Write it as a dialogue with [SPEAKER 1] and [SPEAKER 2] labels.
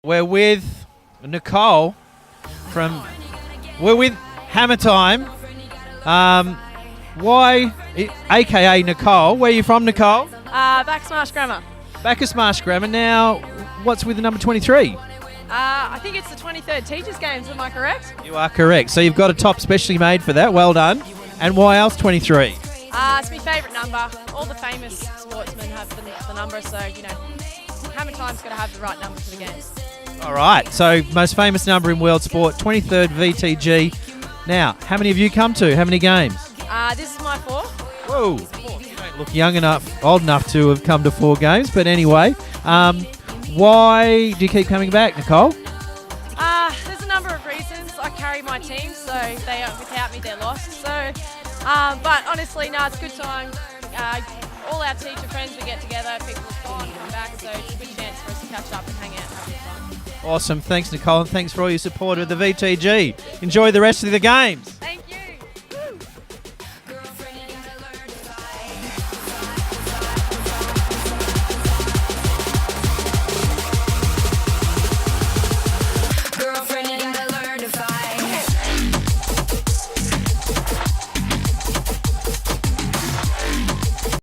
[SPEAKER 1] We're with Nicole we're with Hammer Time. AKA Nicole. Where are you from, Nicole?
[SPEAKER 2] Backsmash Grammar.
[SPEAKER 1] Backesmarsh Grammar. Now, what's with the number 23?
[SPEAKER 2] I think it's the 23rd Teachers' Games, am I correct?
[SPEAKER 1] You are correct. So you've got a top specially made for that. Well done. And why else 23?
[SPEAKER 2] It's my favourite number. All the famous sportsmen have the number, so, Hammer Time's got to have the right number for the games.
[SPEAKER 1] All right. So most famous number in world sport, 23rd VTG. Now, how many have you come to? How many games?
[SPEAKER 2] This is my fourth.
[SPEAKER 1] Whoa. You don't look old enough to have come to 4 games. But anyway, why do you keep coming back, Nicole?
[SPEAKER 2] There's a number of reasons. I carry my team, so without me, they're lost. So, but honestly, it's a good time. All our teacher friends, we get together, people come back, so it's a good chance for us to catch up and hang out and have fun.
[SPEAKER 1] Awesome. Thanks, Nicole, and thanks for all your support of the VTG. Enjoy the rest of the games.